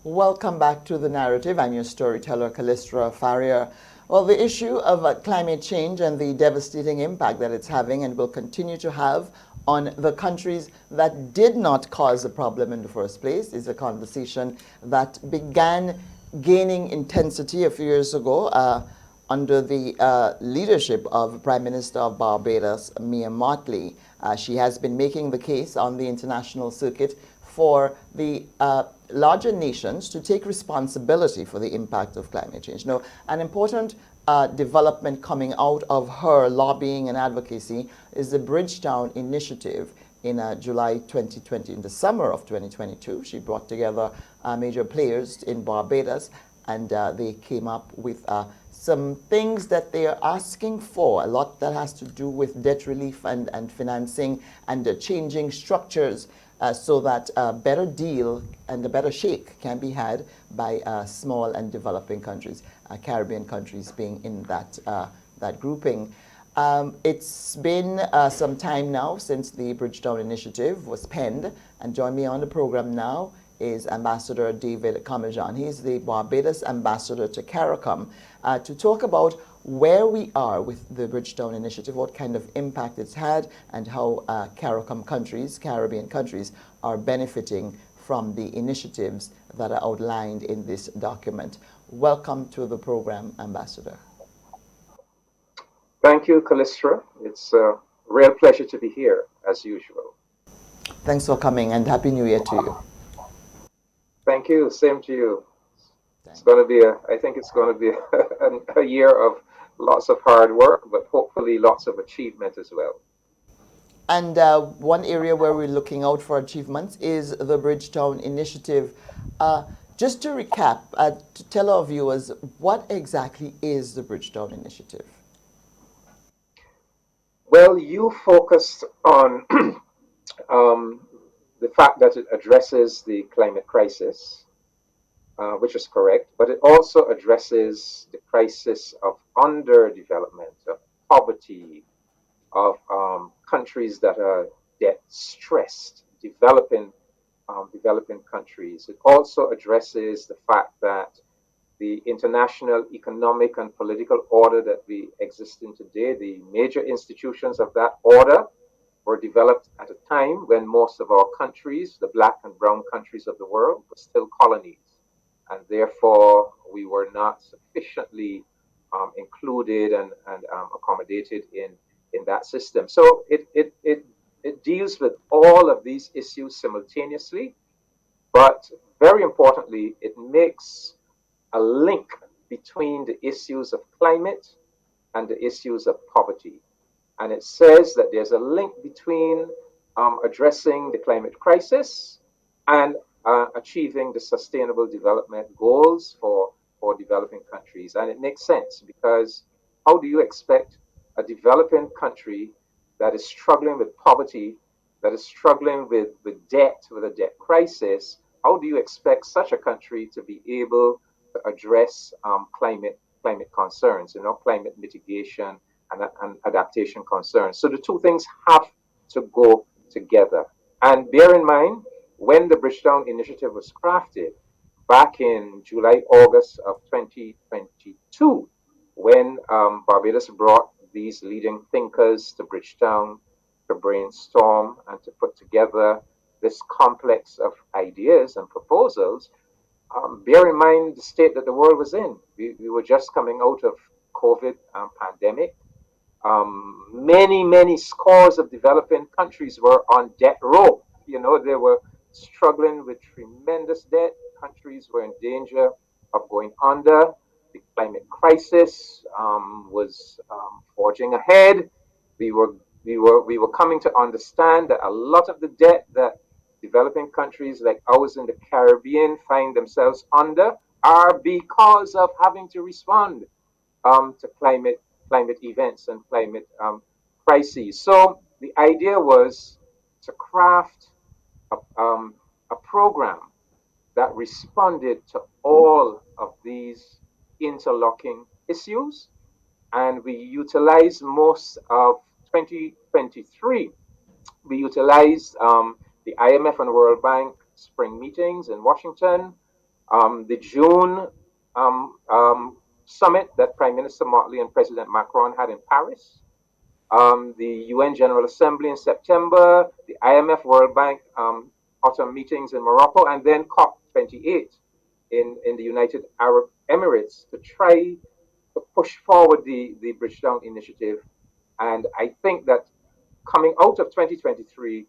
Welcome back to The Narrative. I'm your storyteller, Callistra Farrier. Well, the issue of climate change and the devastating impact that it's having and will continue to have on the countries that did not cause the problem in the first place is a conversation that began gaining intensity a few years ago under the leadership of Prime Minister of Barbados, Mia Mottley. She has been making the case on the international circuit for the larger nations to take responsibility for the impact of climate change. Now, an important development coming out of her lobbying and advocacy is the Bridgetown Initiative in July 2020. In the summer of 2022, she brought together major players in Barbados, and they came up with some things that they are asking for, a lot that has to do with debt relief and financing and changing structures so that a better deal and a better shake can be had by small and developing countries, Caribbean countries being in that grouping. It's been some time now since the Bridgetown Initiative was penned, and join me on the program now is Ambassador David COMISSIONG. He's the Barbados Ambassador to CARICOM to talk about where we are with the Bridgetown Initiative, what kind of impact it's had, and how CARICOM countries, Caribbean countries, are benefiting from the initiatives that are outlined in this document. Welcome to the program, Ambassador. Thank you, Callistra. It's a real pleasure to be here, as usual. Thanks for coming, and Happy New Year to you. Thank you. Same to you. Thanks. It's going to be I think it's going to be a year of lots of hard work, but hopefully lots of achievement as well. And one area where we're looking out for achievements is the Bridgetown Initiative. Just to recap, to tell our viewers, what exactly is the Bridgetown Initiative? Well, you focused on um, the fact that it addresses the climate crisis, which is correct, but it also addresses the crisis of underdevelopment, of poverty, of countries that are debt stressed, developing countries. It also addresses the fact that the international economic and political order that we exist in today, the major institutions of that order were developed at a time when most of our countries, the black and brown countries of the world, were still colonies. And therefore, we were not sufficiently included and accommodated in that system. So it deals with all of these issues simultaneously, but very importantly, it makes a link between the issues of climate and the issues of poverty. And it says that there's a link between addressing the climate crisis and achieving the sustainable development goals for developing countries. And it makes sense because how do you expect a developing country that is struggling with poverty, that is struggling with debt, with a debt crisis, how do you expect such a country to be able to address climate concerns, climate mitigation and adaptation concerns? So the two things have to go together. And bear in mind, when the Bridgetown Initiative was crafted back in July, August of 2022, when Barbados brought these leading thinkers to Bridgetown to brainstorm and to put together this complex of ideas and proposals, bear in mind the state that the world was in. We were just coming out of COVID pandemic. Many scores of developing countries were on debt row. They were struggling with tremendous debt. Countries were in danger of going under. The climate crisis was forging ahead. We were coming to understand that a lot of the debt that developing countries like ours in the Caribbean find themselves under are because of having to respond to climate events and climate crises. So the idea was to craft a program that responded to all of these interlocking issues, and we utilized most of 2023. We utilized the IMF and World Bank spring meetings in Washington. The June summit that Prime Minister Motley and President Macron had in Paris, the UN General Assembly in September, the IMF World Bank autumn meetings in Morocco, and then COP28 in the United Arab Emirates to try to push forward the Bridgetown initiative. And I think that coming out of 2023,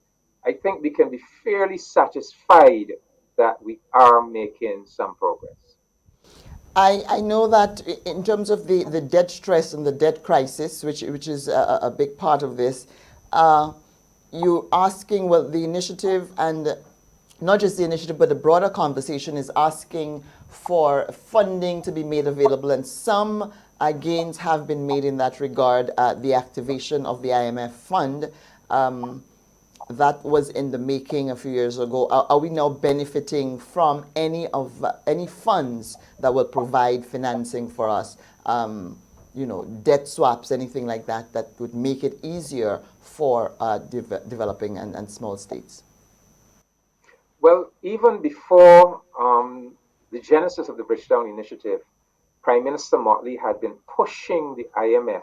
I think we can be fairly satisfied that we are making some progress. I know that in terms of the debt stress and the debt crisis, which is a big part of this, uh, you're asking, well, the initiative, and not just the initiative, but the broader conversation is asking for funding to be made available, and some gains have been made in that regard. The activation of the IMF fund. That was in the making a few years ago. Are we now benefiting from any funds that will provide financing for us? Debt swaps, anything like that, that would make it easier for developing and small states. Well, even before the genesis of the Bridgetown Initiative, Prime Minister Motley had been pushing the IMF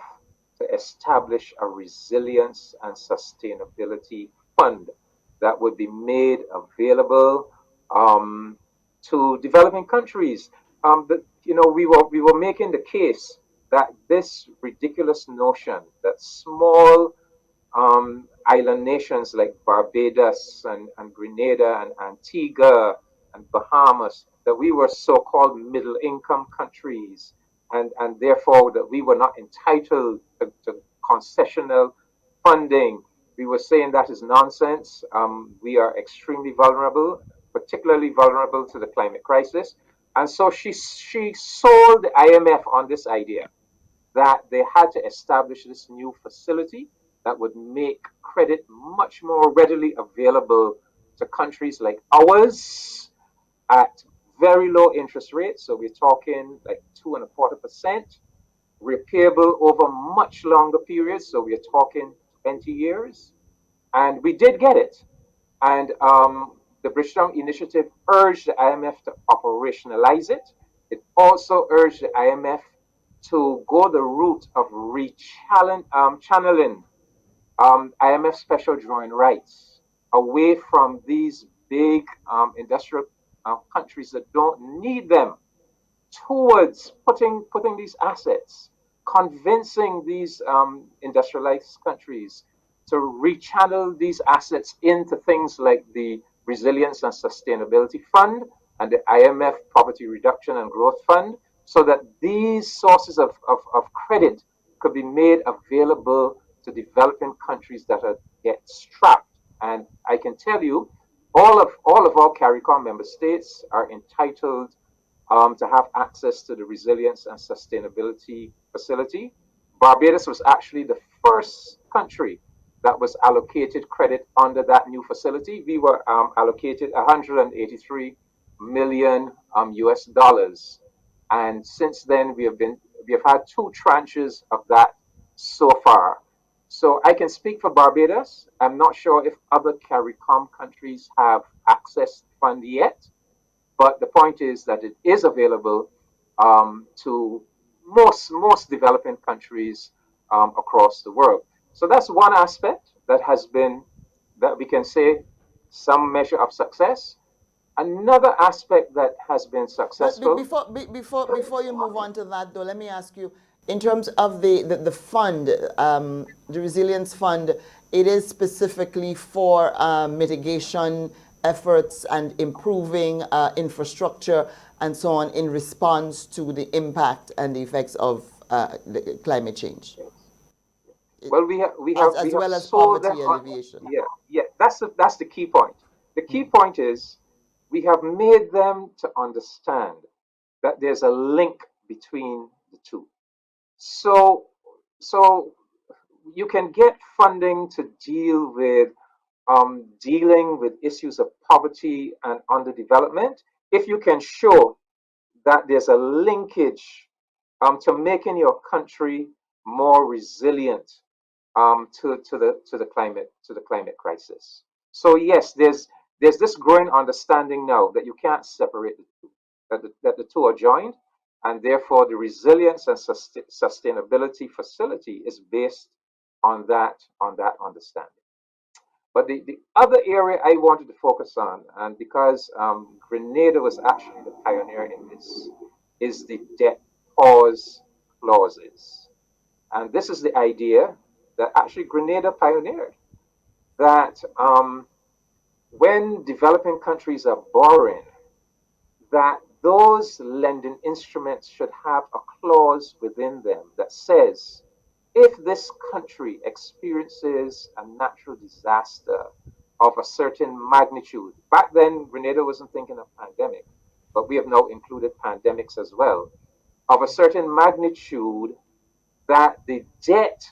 to establish a resilience and sustainability fund that would be made available um, to developing countries. We were making the case that this ridiculous notion that small island nations like Barbados and Grenada and Antigua and Bahamas, that we were so-called middle income countries, and therefore that we were not entitled to concessional funding. We were saying that is nonsense. We are extremely vulnerable, particularly vulnerable to the climate crisis. And so she sold the IMF on this idea that they had to establish this new facility that would make credit much more readily available to countries like ours at very low interest rates. So we're talking like 2.25%, repayable over much longer periods. So we're talking 20 years. And we did get it. And the Bridgetown Initiative urged the IMF to operationalize it. It also urged the IMF to go the route of channeling IMF special drawing rights away from these big industrial countries that don't need them towards putting these assets, convincing these industrialized countries to rechannel these assets into things like the Resilience and Sustainability Fund and the IMF Poverty Reduction and Growth Fund, so that these sources of credit could be made available to developing countries that are get strapped. And I can tell you, all of our CARICOM member states are entitled to have access to the Resilience and Sustainability Facility. Barbados was actually the first country that was allocated credit under that new facility. We were allocated 183 million US dollars, and since then we have had two tranches of that so far. So I can speak for Barbados. I'm not sure if other CARICOM countries have accessed the fund yet, but the point is that it is available to most developing countries across the world. So that's one aspect that has been, that we can say, some measure of success. Another aspect that has been But successful. before you move on to that, though, let me ask you, in terms of the fund, the resilience fund, it is specifically for mitigation efforts and improving infrastructure and so on in response to the impact and the effects of the climate change, Well, we as have well as sold them poverty on. alleviation. Yeah, yeah. That's the key point. The key point is we have made them to understand that there's a link between the two. So, so you can get funding to dealing with issues of poverty and underdevelopment if you can show that there's a linkage to making your country more resilient to the climate crisis. So yes, there's this growing understanding now that you can't separate the two. that the two are joined, and therefore the resilience and sustainability facility is based on that understanding. But the other area I wanted to focus on, and because Grenada was actually the pioneer in this, is the debt pause clauses. And this is the idea that actually Grenada pioneered, that when developing countries are borrowing, that those lending instruments should have a clause within them that says if this country experiences a natural disaster of a certain magnitude, back then Grenada wasn't thinking of pandemic, but we have now included pandemics as well, of a certain magnitude, that the debt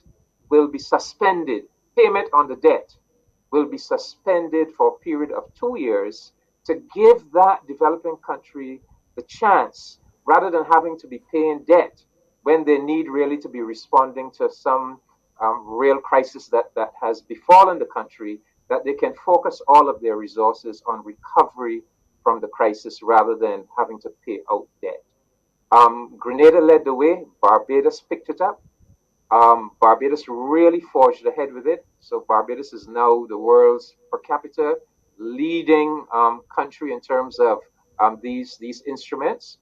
will be suspended, payment on the debt will be suspended for a period of 2 years to give that developing country the chance, rather than having to be paying debt when they need really to be responding to some real crisis that has befallen the country, that they can focus all of their resources on recovery from the crisis rather than having to pay out debt. Grenada led the way, Barbados picked it up. Barbados really forged ahead with it. So Barbados is now the world's per capita leading country in terms of these instruments.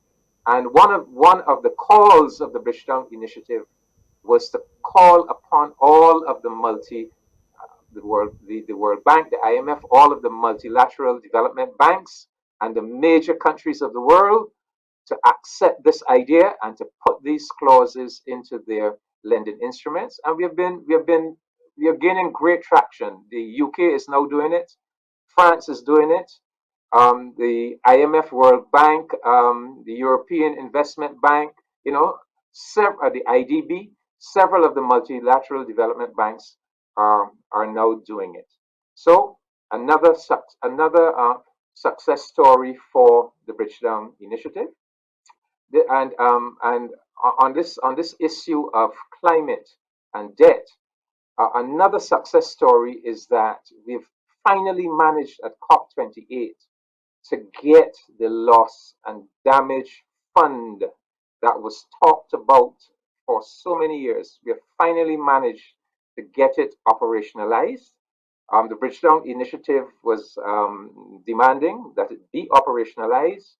And one of the calls of the Bridgetown Initiative was to call upon all of the World Bank, the IMF, all of the multilateral development banks, and the major countries of the world to accept this idea and to put these clauses into their lending instruments. And we are gaining great traction. The UK is now doing it. France is doing it. The IMF, World Bank, the European Investment Bank, the IDB, several of the multilateral development banks are now doing it. So another success story for the Bridgetown Initiative. And on this issue of climate and debt, another success story is that we've finally managed at COP28 to get the loss and damage fund that was talked about for so many years. We have finally managed to get it operationalized. The Bridgetown Initiative was demanding that it be operationalized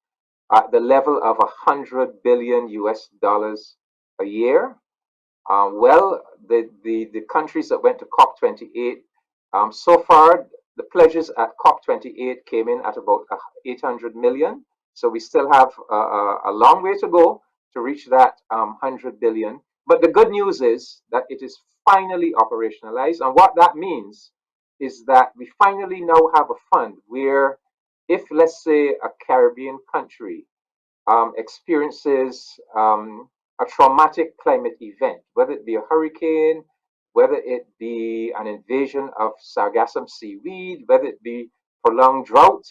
at the level of 100 billion US dollars a year. The countries that went to COP28, so far, the pledges at COP28 came in at about 800 million. So we still have a long way to go to reach that 100 billion. But the good news is that it is finally operationalized. And what that means is that we finally now have a fund where, if let's say a Caribbean country experiences a traumatic climate event, whether it be a hurricane, whether it be an invasion of sargassum seaweed, whether it be prolonged drought,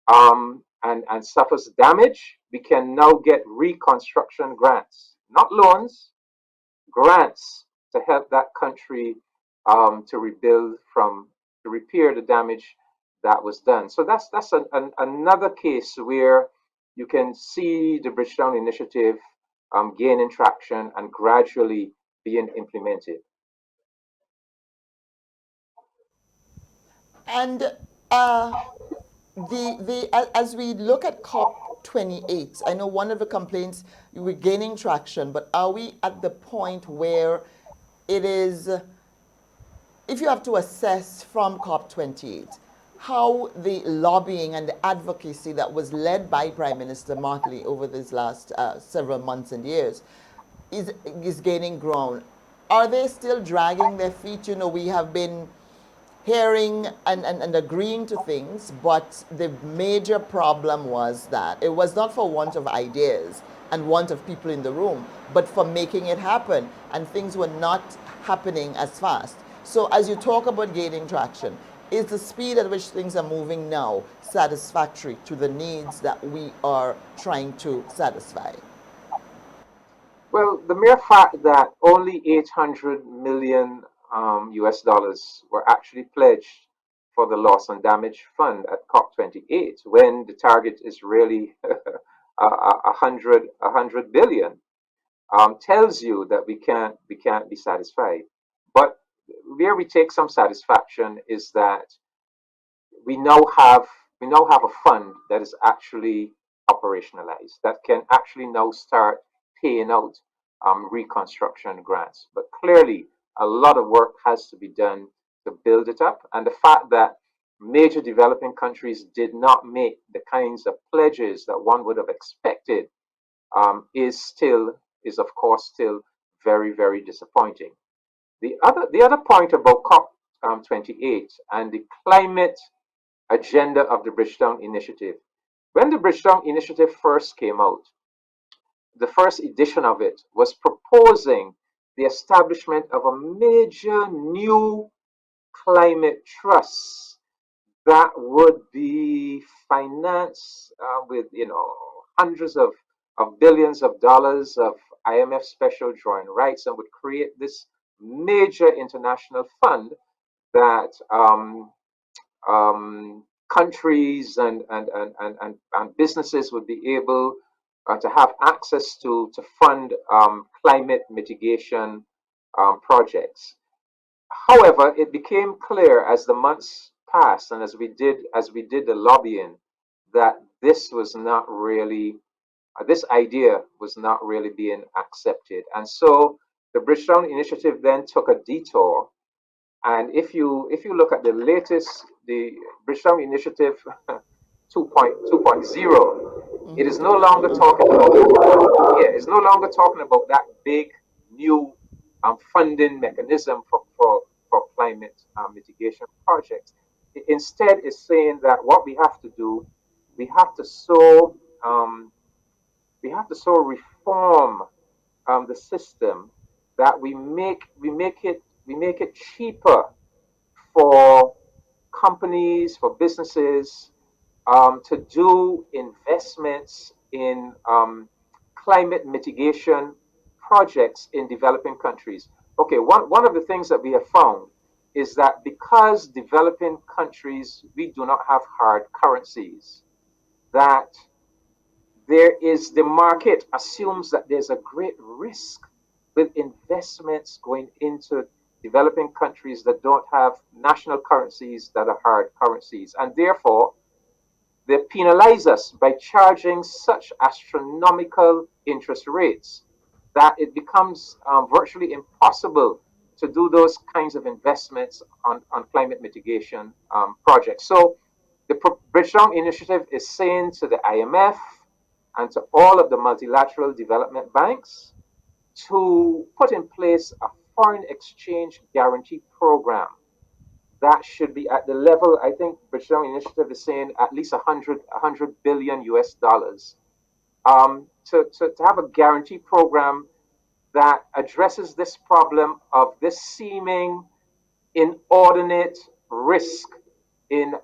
and suffers damage, we can now get reconstruction grants, not loans, grants to help that country to rebuild to repair the damage that was done. So that's another case where you can see the Bridgetown Initiative gaining traction and gradually being implemented. And as we look at COP28, I know one of the complaints, we're gaining traction, but are we at the point where it is, if you have to assess from COP28, how the lobbying and the advocacy that was led by Prime Minister Martley over these last several months and years is gaining ground? Are they still dragging their feet? You know, we have been hearing and agreeing to things, but the major problem was that it was not for want of ideas and want of people in the room, but for making it happen, and things were not happening as fast. So as you talk about gaining traction, is the speed at which things are moving now satisfactory to the needs that we are trying to satisfy? Well, the mere fact that only 800 million US dollars were actually pledged for the loss and damage fund at COP28, when the target is really 100 billion, tells you that we can't be satisfied. But where we take some satisfaction is that we now have we now have a fund that is actually operationalized, that can actually now start paying out reconstruction grants. But clearly, a lot of work has to be done to build it up, and the fact that major developing countries did not make the kinds of pledges that one would have expected is of course still very, very disappointing. The other point about COP 28 and the climate agenda of the Bridgetown Initiative. When the Bridgetown Initiative first came out, the first edition of it was proposing the establishment of a major new climate trust that would be financed with hundreds of billions of dollars of IMF special drawing rights, and would create this major international fund that countries and businesses would be able to have access to fund climate mitigation projects. However, it became clear as the months passed and as we did the lobbying, that this idea was not really being accepted. And so the Bridgetown Initiative then took a detour. And if you look at the Bridgetown Initiative 2.0, it is no longer talking about it's no longer talking about that big new funding mechanism for climate mitigation projects. Instead, it's saying that what we have to do, we have to so we have to so reform the system that we make it cheaper for companies, for businesses, to do investments in climate mitigation projects in developing countries. Okay, one of the things that we have found is that because developing countries, we do not have hard currencies, that the market assumes that there's a great risk with investments going into developing countries that don't have national currencies that are hard currencies. And therefore, they penalize us by charging such astronomical interest rates that it becomes virtually impossible to do those kinds of investments on climate mitigation projects. So the Bridgetown Initiative is saying to the IMF and to all of the multilateral development banks to put in place a foreign exchange guarantee program that should be at the level, I think Bridgetown Initiative is saying at least 100 billion US dollars, to have a guarantee program that addresses this problem of this seeming inordinate risk in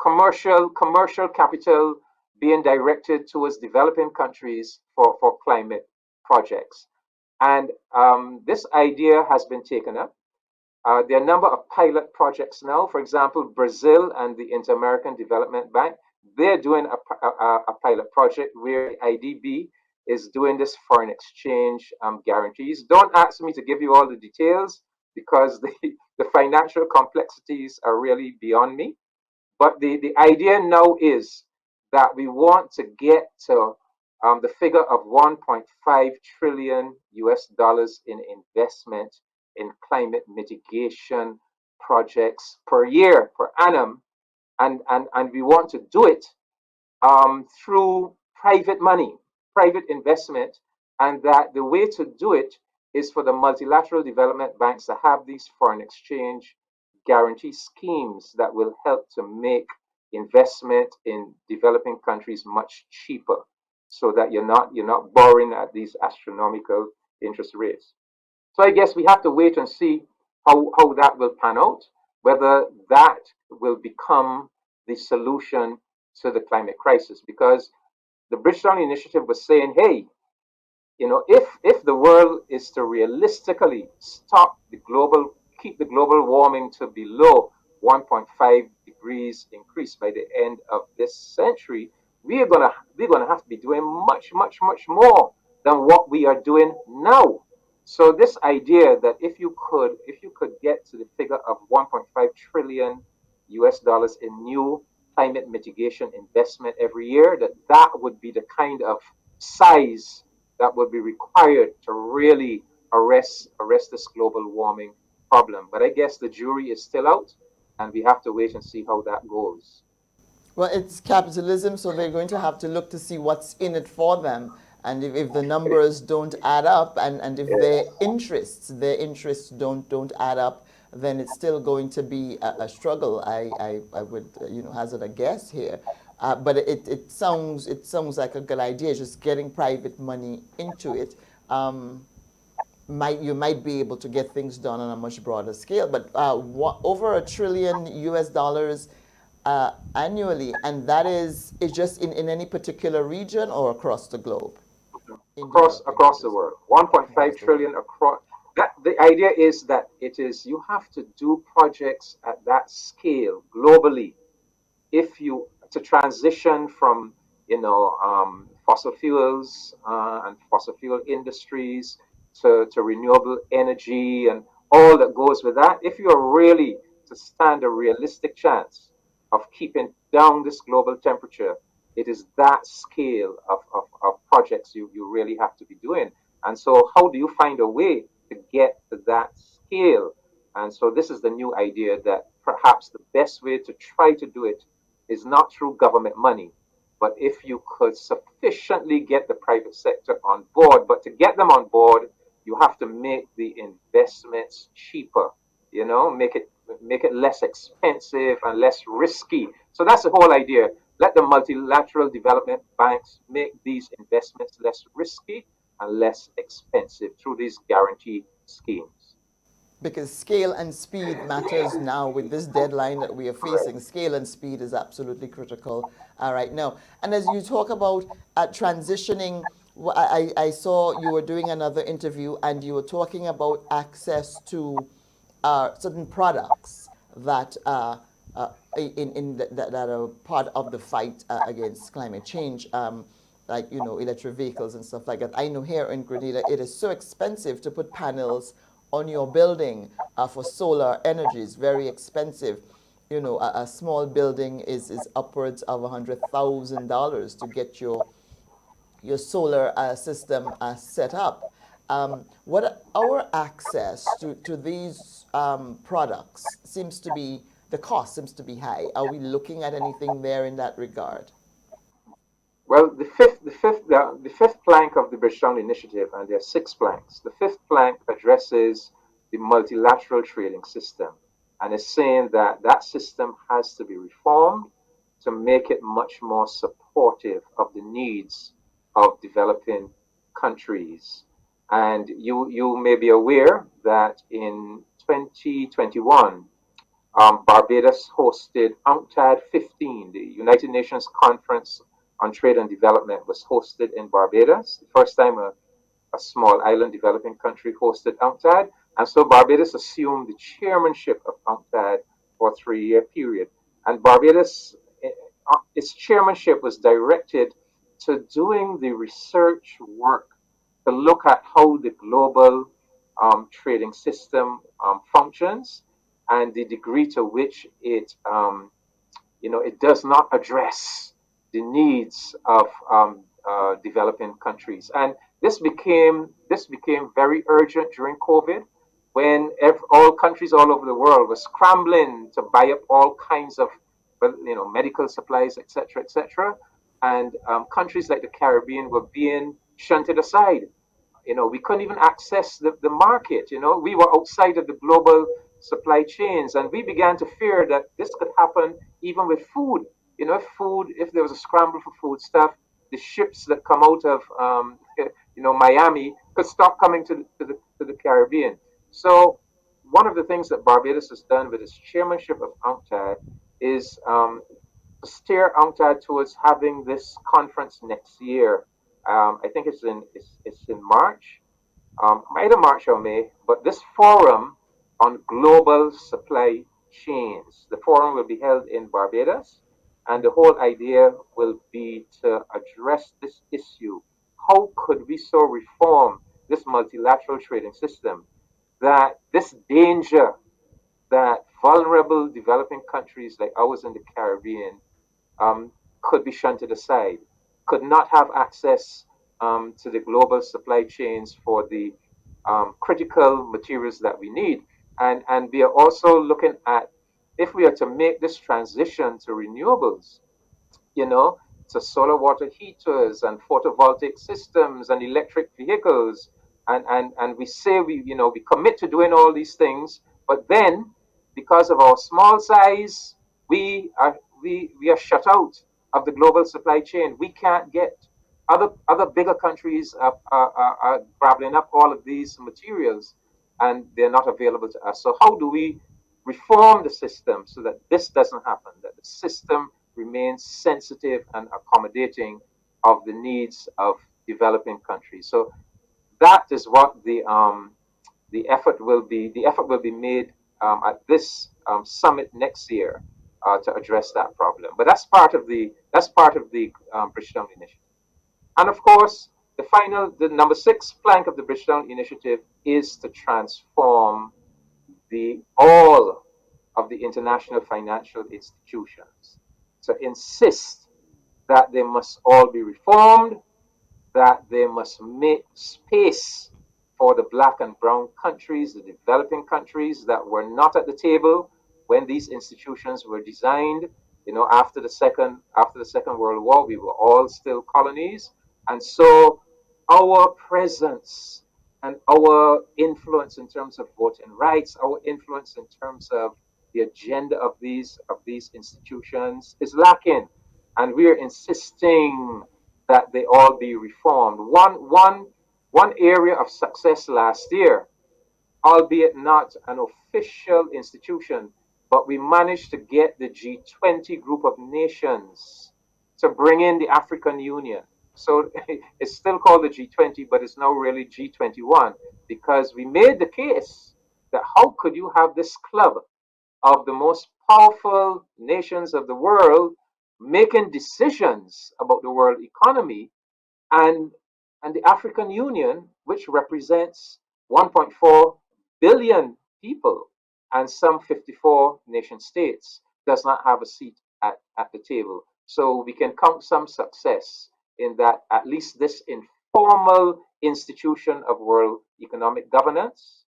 commercial capital being directed towards developing countries for climate projects. And this idea has been taken up. There are a number of pilot projects now. For example, Brazil and the Inter-American Development Bank, they're doing a pilot project where IDB is doing this foreign exchange guarantees. Don't ask me to give you all the details because the financial complexities are really beyond me. But the idea now is that we want to get to the figure of 1.5 trillion US dollars in investment in climate mitigation projects per year, per annum. And we want to do it through private money, private investment, and that the way to do it is for the multilateral development banks to have these foreign exchange guarantee schemes that will help to make investment in developing countries much cheaper, so that you're not borrowing at these astronomical interest rates. So I guess we have to wait and see how that will pan out, whether that will become the solution to the climate crisis. Because the Bridgetown Initiative was saying, hey, if the world is to realistically keep the global warming to below 1.5 degrees increase by the end of this century, we're gonna have to be doing much, much, much more than what we are doing now. So this idea that if you could get to the figure of 1.5 trillion US dollars in new climate mitigation investment every year, that would be the kind of size that would be required to really arrest this global warming problem. But I guess the jury is still out, and we have to wait and see how that goes. Well, it's capitalism, so they're going to have to look to see what's in it for them. And if the numbers don't add up, and if their interests don't add up, then it's still going to be a struggle. I would hazard a guess here. But it sounds like a good idea, just getting private money into it. You might be able to get things done on a much broader scale, but over $1 trillion annually, and that is just in any particular region or across the globe in developing Across the countries, world. 1.5 across the world. trillion across. That the idea is that it is you have to do projects at that scale globally if you to transition from fossil fuels and fossil fuel industries to renewable energy and all that goes with that. If you are really to stand a realistic chance of keeping down this global temperature, it is that scale of projects you really have to be doing. And so how do you find a way to get to that scale? And so this is the new idea that perhaps the best way to try to do it is not through government money, but if you could sufficiently get the private sector on board. But to get them on board, you have to make the investments cheaper, make it less expensive and less risky. So that's the whole idea. Let the multilateral development banks make these investments less risky and less expensive through these guarantee schemes. Because scale and speed matters now with this deadline that we are Correct. facing. Scale and speed is absolutely critical right now. And as you talk about transitioning, I saw you were doing another interview and you were talking about access to certain products that that are part of the fight against climate change. Like electric vehicles and stuff like that. I know here in Grenada it is so expensive to put panels on your building for solar energy. It's very expensive. A small building is upwards of $100,000 to get your solar system set up. What our access to these products seems to be, the cost seems to be high. Are we looking at anything there in that regard? Well, the fifth plank of the Bridgetown Initiative, and there are six planks. The fifth plank addresses the multilateral trading system, and is saying that that system has to be reformed to make it much more supportive of the needs of developing countries. And you may be aware that in 2021, Barbados hosted UNCTAD 15, the United Nations Conference on Trade and Development was hosted in Barbados. The first time a small island developing country hosted UNCTAD. And so Barbados assumed the chairmanship of UNCTAD for a 3-year period. And Barbados, its chairmanship was directed to doing the research work to look at how the global trading system functions and the degree to which it does not address the needs of developing countries. And this became very urgent during COVID, when all countries all over the world were scrambling to buy up all kinds of, well, medical supplies, etc., etc. And countries like the Caribbean were being shunted aside. We couldn't even access the market. We were outside of the global supply chains, and we began to fear that this could happen even with food. If there was a scramble for food stuff, the ships that come out of Miami could stop coming to the Caribbean. So one of the things that Barbados has done with its chairmanship of UNCTAD is to steer UNCTAD towards having this conference next year. I think it's in March, either March or May. But this forum on global supply chains, the forum will be held in Barbados, And the whole idea will be to address this issue. How could we so reform this multilateral trading system that this danger that vulnerable developing countries like ours in the Caribbean um, could be shunted aside, could not have access to the global supply chains for the critical materials that we need. And we are also looking at if we are to make this transition to renewables, you know, to solar water heaters and photovoltaic systems and electric vehicles. And we say we commit to doing all these things, but then because of our small size, we are shut out of the global supply chain. We can't get other bigger countries are grabbing up all of these materials and they're not available to us. So how do we reform the system so that this doesn't happen, that the system remains sensitive and accommodating of the needs of developing countries. So that is what the effort will be. The effort will be made at this summit next year to address that problem. But that's part of the Bridgetown initiative. And of course, the number six plank of the Bridgetown initiative is to transform the all of the international financial institutions, to insist that they must all be reformed, that they must make space for the black and brown countries, the developing countries that were not at the table when these institutions were designed. After the Second World War, we were all still colonies, and so our presence and our influence in terms of voting rights, our influence in terms of the agenda of these institutions is lacking, and we are insisting that they all be reformed. One area of success last year, albeit not an official institution, but we managed to get the G20 group of nations to bring in the African Union. So it's still called the G20, but it's now really G21 because we made the case that how could you have this club of the most powerful nations of the world making decisions about the world economy, and and the African Union, which represents 1.4 billion people and some 54 nation states, does not have a seat at the table. So we can count some success in that at least this informal institution of world economic governance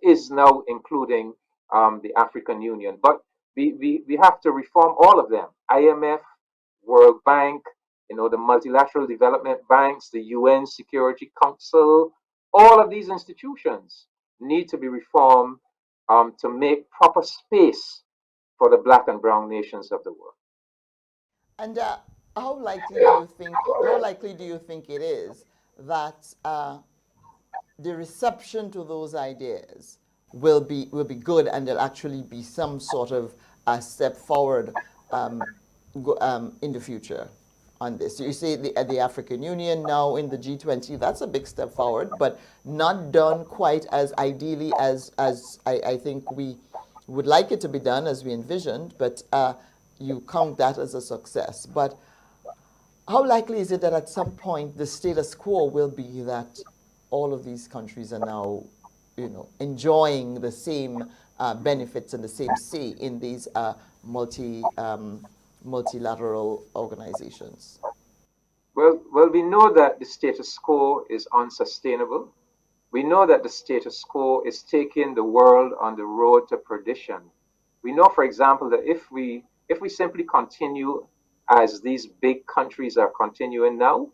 is now including the African Union. But we have to reform all of them: IMF, World Bank, the multilateral development banks, the UN Security Council. All of these institutions need to be reformed to make proper space for the black and brown nations of the world. And how likely do you think it is that the reception to those ideas will be good, and there'll actually be some sort of step forward um, in the future on this? So you see the African Union now in the G20, that's a big step forward, but not done quite as ideally as I think we would like it to be done, as we envisioned, but you count that as a success. But how likely is it that at some point the status quo will be that all of these countries are now, enjoying the same benefits and the same say in these multilateral organizations? Well, we know that the status quo is unsustainable. We know that the status quo is taking the world on the road to perdition. We know, for example, that if we simply continue as these big countries are continuing now,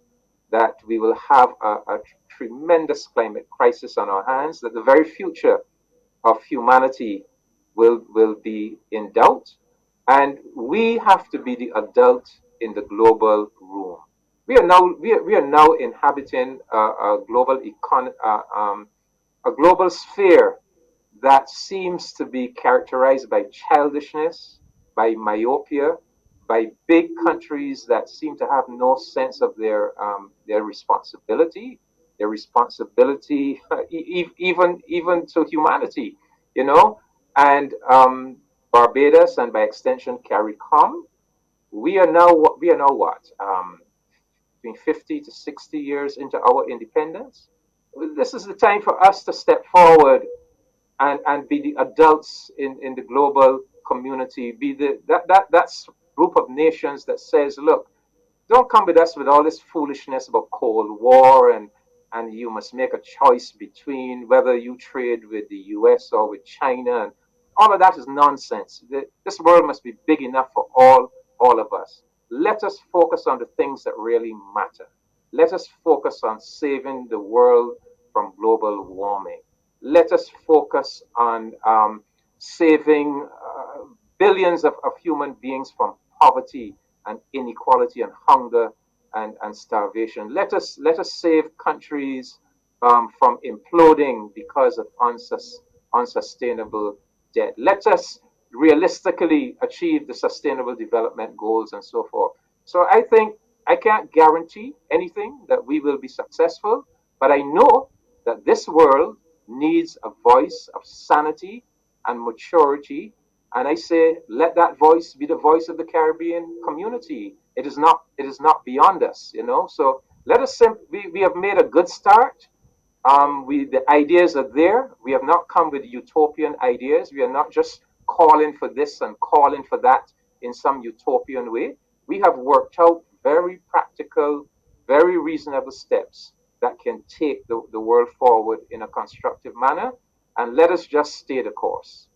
that we will have a tremendous climate crisis on our hands, that the very future of humanity will be in doubt, and we have to be the adult in the global room. We are now inhabiting a global sphere that seems to be characterized by childishness, by myopia, by big countries that seem to have no sense of their responsibility, even to humanity, you know. And Barbados, and by extension CARICOM, we are now what, between 50 to 60 years into our independence. This is the time for us to step forward and be the adults in the global community, be that's group of nations that says, look, don't come with us with all this foolishness about Cold War and you must make a choice between whether you trade with the US or with China, and all of that is nonsense. This world must be big enough for all of us. Let us focus on the things that really matter. Let us focus on saving the world from global warming. Let us focus on saving billions of human beings from poverty and inequality and hunger and starvation. Let us save countries from imploding because of unsustainable debt. Let us realistically achieve the sustainable development goals and so forth. So I think I can't guarantee anything that we will be successful, but I know that this world needs a voice of sanity and maturity. And I say, let that voice be the voice of the Caribbean community. It is not beyond us, you know. So let us we have made a good start. The ideas are there. We have not come with utopian ideas. We are not just calling for this and calling for that in some utopian way. We have worked out very practical, very reasonable steps that can take the world forward in a constructive manner. And let us just stay the course.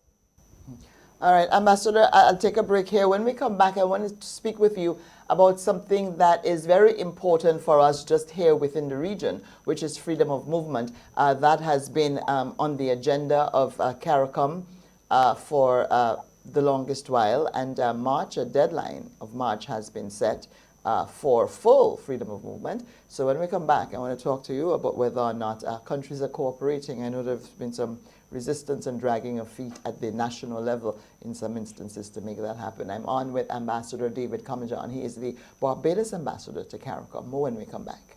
All right, Ambassador, I'll take a break here. When we come back, I wanted to speak with you about something that is very important for us just here within the region, which is freedom of movement. That has been on the agenda of CARICOM for the longest while, and March, a deadline of March has been set for full freedom of movement. So when we come back, I want to talk to you about whether or not countries are cooperating. I know there's been some resistance and dragging of feet at the national level in some instances to make that happen. I'm on with Ambassador David Commissiong. He is the Barbados Ambassador to CARICOM. More when we come back.